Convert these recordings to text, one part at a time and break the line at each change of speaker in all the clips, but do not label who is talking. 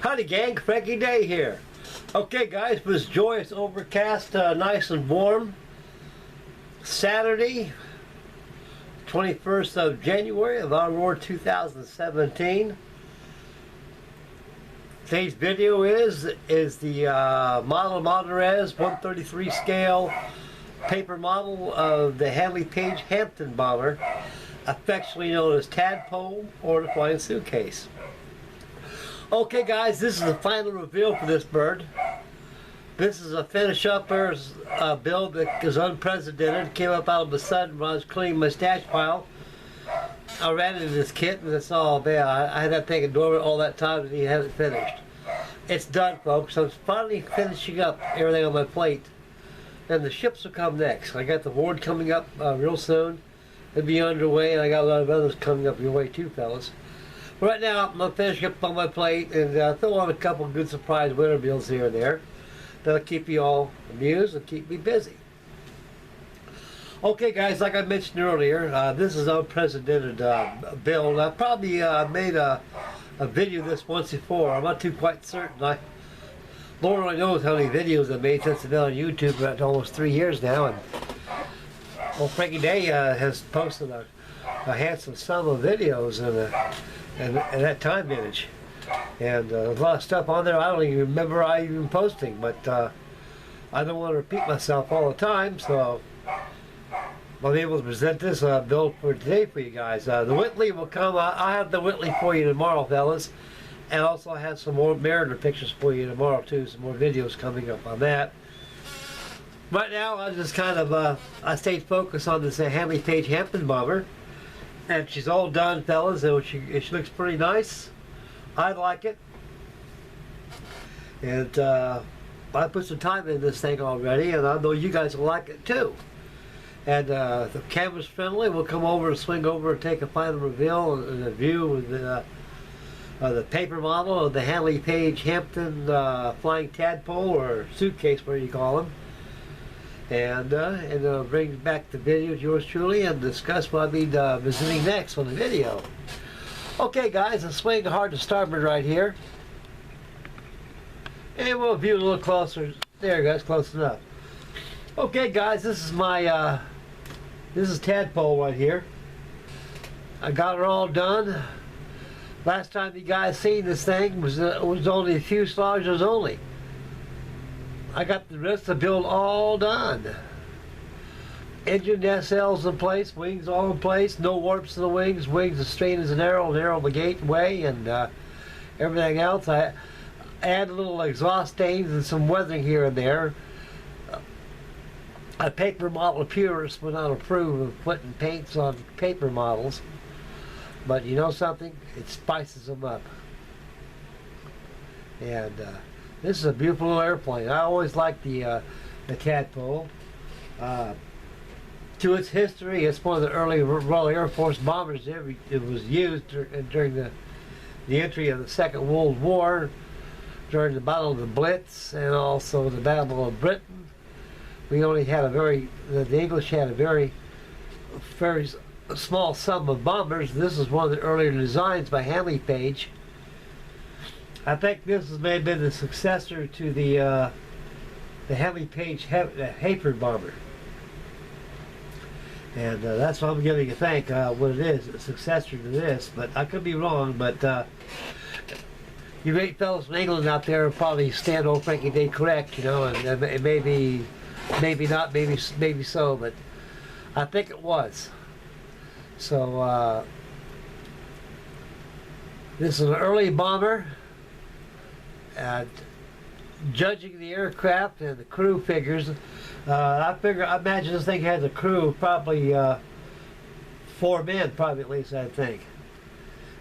Howdy gang, Frankie Day here. Okay guys, it was joyous, overcast, nice and warm. Saturday, 21st of January of our Lord 2017. Today's video is the Modelarz 133 scale paper model of the Handley Paghe Hampton bomber, affectionately known as Tadpole or the Flying Suitcase. Okay guys, this is the final reveal for this bird. This is a finish upper's build that is unprecedented. Came up out of the sun when I was cleaning my stash pile. I ran into this kit and it's all man, I had that thing dormant all that time and he hadn't finished. It's done folks, so I'm finally finishing up everything on my plate. And the ships will come next. I got the Horde coming up real soon. It'll be underway, and I got a lot of others coming up your way too, fellas. Right now, I'm going to finish up on my plate and throw on a couple of good surprise winter meals here and there. That'll keep you all amused and keep me busy. Okay guys, like I mentioned earlier, this is an unprecedented build. I probably made a video of this once before. I'm not too quite certain. Lord only knows how many videos I've made since I've been on YouTube for almost 3 years now. And well, Frankie Day has posted a handsome sum of videos and that time vintage, and a lot of stuff on there I don't even remember I even posting, but I don't want to repeat myself all the time, so I'll be able to present this build for today for you guys. The Whitley will come. I have the Whitley for you tomorrow, fellas, and also I have some more Mariner pictures for you tomorrow too. Some more videos coming up on that. Right now I just kind of I stayed focused on this Handley Paghe Hampton bomber. And she's all done, fellas, and she looks pretty nice. I like it. And I put some time in this thing already, and I know you guys will like it too. And the camera's friendly. We'll come over and swing over and take a final reveal and a view with the paper model of the Handley Paghe Hampton Flying Tadpole or Suitcase, whatever you call them. And bring back the video to yours truly and discuss what I'll be visiting next on the video. Okay guys, I'm swinging hard to starboard right here. And we'll view a little closer. There guys, close enough. Okay guys, this is my, this is Tadpole right here. I got her all done. Last time you guys seen this thing was only a few fuselages only. I got the rest of the build all done. Engine nacelles in place, wings all in place, no warps to the wings, wings as straight as an arrow the gateway, and everything else. I add little exhaust stains and some weathering here and there. A paper model purist would not approve of putting paints on paper models, but you know something? It spices them up. And this is a beautiful little airplane. I always liked the Tadpole. To its history, it's one of the early Royal Air Force bombers. It was used during the entry of the Second World War, during the Battle of the Blitz, and also the Battle of Britain. We only had the English had a very small sum of bombers. This is one of the earlier designs by Handley Paghe. I think this may have been the successor to the Handley Paghe Hayford bomber, and that's what I'm giving a thank what it is, a successor to this. But I could be wrong. But you great fellows from England out there will probably stand old Frankie Day correct, you know, and it may be, maybe not, maybe so, but I think it was. So this is an early bomber. Judging the aircraft and the crew figures, I imagine this thing has a crew of probably 4 men, probably at least, I think.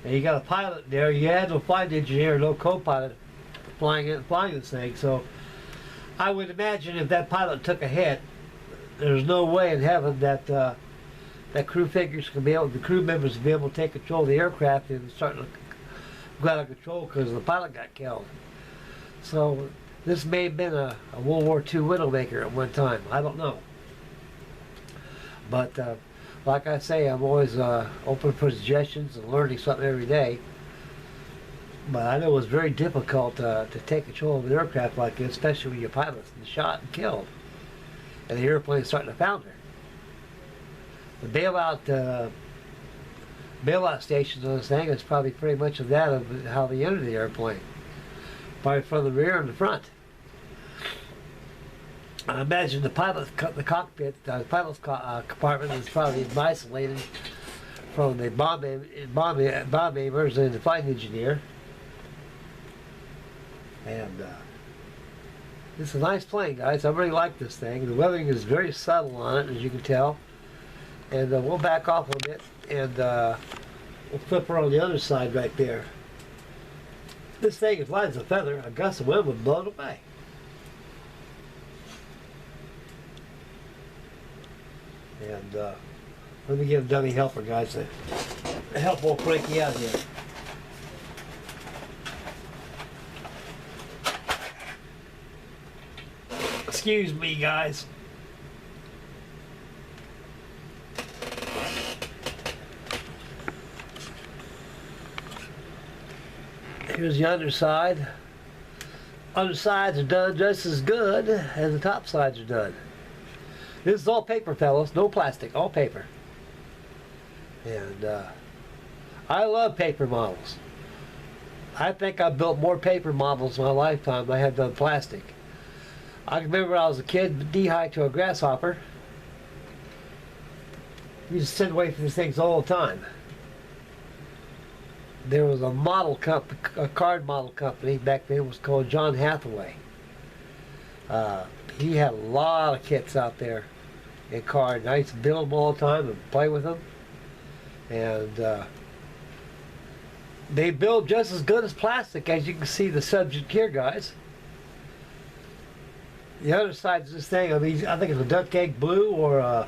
And you got a pilot there. You had no flight engineer, no co-pilot flying this thing. So I would imagine if that pilot took a hit, there's no way in heaven that that crew figures can be able, the crew members can be able to take control of the aircraft and start to go out of control because the pilot got killed. So this may have been a World War II Widowmaker at one time. I don't know. But like I say, I'm always open for suggestions and learning something every day. But I know it was very difficult to take control of an aircraft like this, especially when your pilot's been shot and killed, and the airplane's starting to founder. The bailout stations on this thing is probably pretty much of that of how they entered the airplane, probably from the rear and the front. I imagine the cockpit, the pilot's compartment is probably isolated from the bomb aimers and the flight engineer. And it's a nice plane, guys. I really like this thing. The weathering is very subtle on it, as you can tell. And we'll back off a bit, and we'll flip her on the other side right there. This thing is light as a feather. A gust of wind would blow it away. And let me give dummy helper, guys, to help old Frankie out here. Excuse me, guys. Here's the underside. Undersides are done just as good as the top sides are done. This is all paper, fellas. No plastic, all paper. And I love paper models. I think I've built more paper models in my lifetime than I have done plastic. I remember when I was a kid, knee-high to a grasshopper. We used to sit away from these things all the time. There was a card model company back then. It was called John Hathaway. He had a lot of kits out there in card, and I used to build them all the time and play with them. And they build just as good as plastic, as you can see the subject here, guys. The other side of this thing, I mean, I think it's a duck egg blue or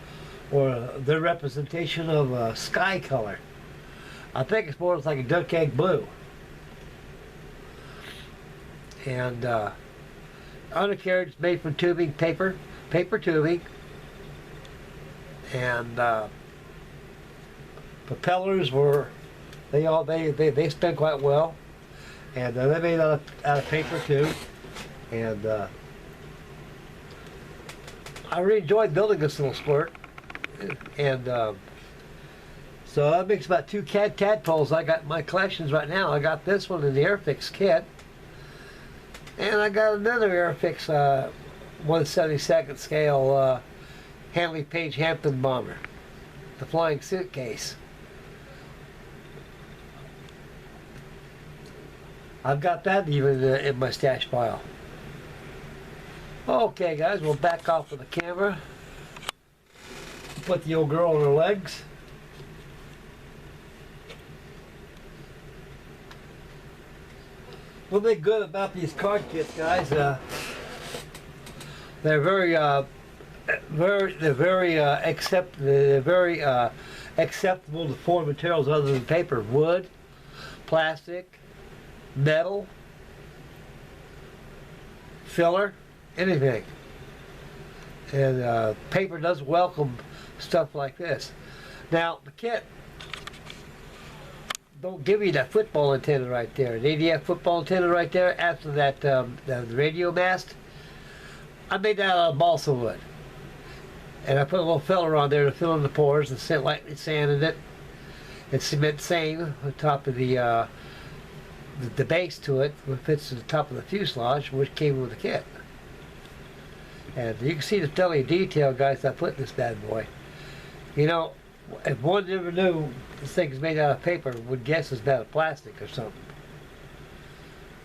their representation of sky color. I think it's more like a duck egg blue. And undercarriage is made from tubing, paper tubing. And propellers were, they spin quite well. And they're made out of paper too. And I really enjoyed building this little squirt. And so that makes about 2 tadpoles I got in my collections right now. I got this one in the Airfix kit. And I got another Airfix 1/72 scale Handley Paghe Hampton bomber. The flying suitcase. I've got that even in my stash pile. Okay, guys, we'll back off with the camera. Put the old girl on her legs. One thing good about these card kits, guys, they're very acceptable to foreign materials other than paper: wood, plastic, metal, filler, anything. And paper does welcome stuff like this. Now the kit don't give you that football antenna right there, the ADF football antenna right there after that the radio mast. I made that out of balsa wood, and I put a little filler on there to fill in the pores and lightly sanded it and cement same on top of the base to it, which fits to the top of the fuselage, which came with the kit. And you can see the deadly detail, guys, I put in this bad boy. You know, if one never knew this thing is made out of paper, would guess it's made out of plastic or something.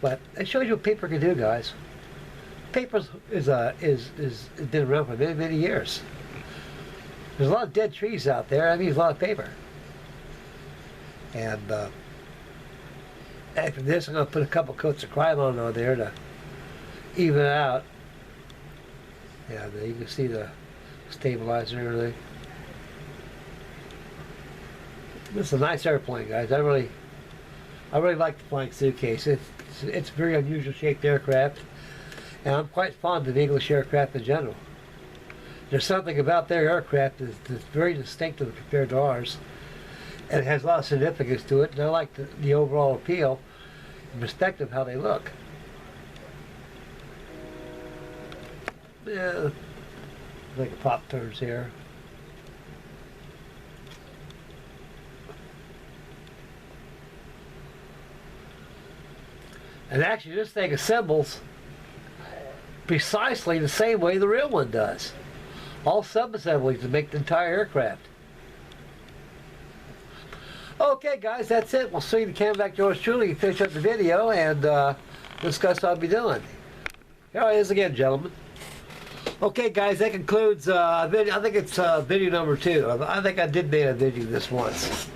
But it shows you what paper can do, guys. Paper has been around for many, many years. There's a lot of dead trees out there. That means a lot of paper. And after this, I'm going to put a couple coats of Krylon on there to even it out. Yeah, you can see the stabilizer and everything. This is a nice airplane, guys. I really like the flying suitcase. It's a very unusual shaped aircraft, and I'm quite fond of English aircraft in general. There's something about their aircraft that's very distinctive compared to ours, and it has a lot of significance to it. And I like the overall appeal. perspective how they look. Yeah, like a pop turns here. And actually this thing assembles precisely the same way the real one does. All sub-assemblies to make the entire aircraft. Okay guys, that's it. We'll see you to back to yours truly, finish up the video and discuss what I'll be doing. Here it is again, gentlemen. Okay guys, that concludes video. I think it's video number 2. I think I did make a video this once.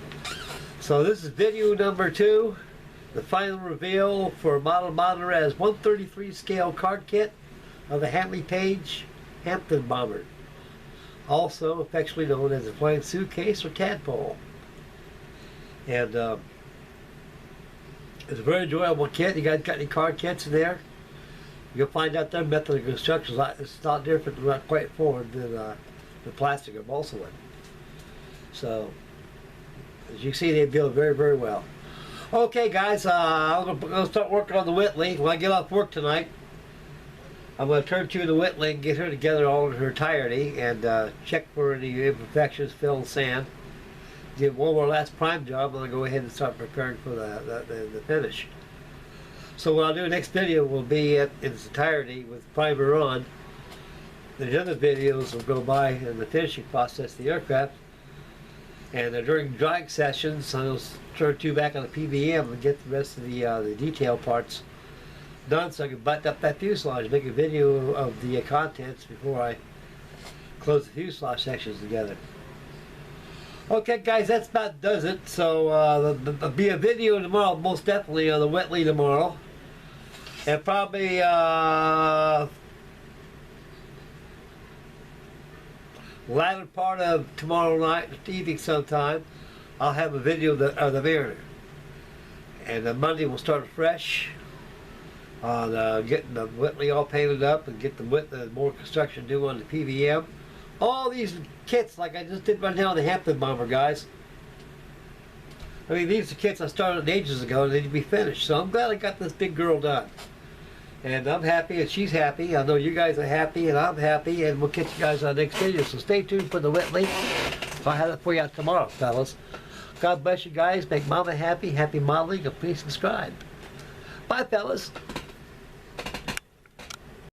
So this is video number 2. The final reveal for Modelarz 133 scale card kit of the Handley Page Hampton bomber, also affectionately known as a flying suitcase or tadpole. And it's a very enjoyable kit. You guys got any card kits in there? You'll find out their method of construction is not different, not quite forward than the plastic or balsa wood. So as you see, they build very, very well. Okay guys, I'm going to start working on the Whitley. When I get off work tonight, I'm going to turn to the Whitley and get her together all in her entirety and check for any imperfections, fill, sand. Give one more last prime job and I'll go ahead and start preparing for the finish. So what I'll do next video will be in its entirety with primer on. The other videos will go by in the finishing process of the aircraft. And during drying sessions, I'll turn to back on the PVM and get the rest of the detail parts done so I can button up that fuselage, make a video of the contents before I close the fuselage sections together. Okay guys, that's about does it. So there'll be a video tomorrow, most definitely on the Whitley tomorrow. And probably latter part of tomorrow night, evening sometime, I'll have a video of the Mariner. And on Monday we'll start fresh on getting the Whitley all painted up and get the more construction due on the PVM. All these kits like I just did right now on the Hampton bomber, guys. I mean, these are kits I started ages ago and they need to be finished. So I'm glad I got this big girl done. And I'm happy and she's happy. I know you guys are happy and I'm happy, and we'll catch you guys on the next video. So stay tuned for the Whitley. So I'll have it for you tomorrow, fellas. God bless you guys. Make mama happy. Happy modeling. And please subscribe. Bye, fellas.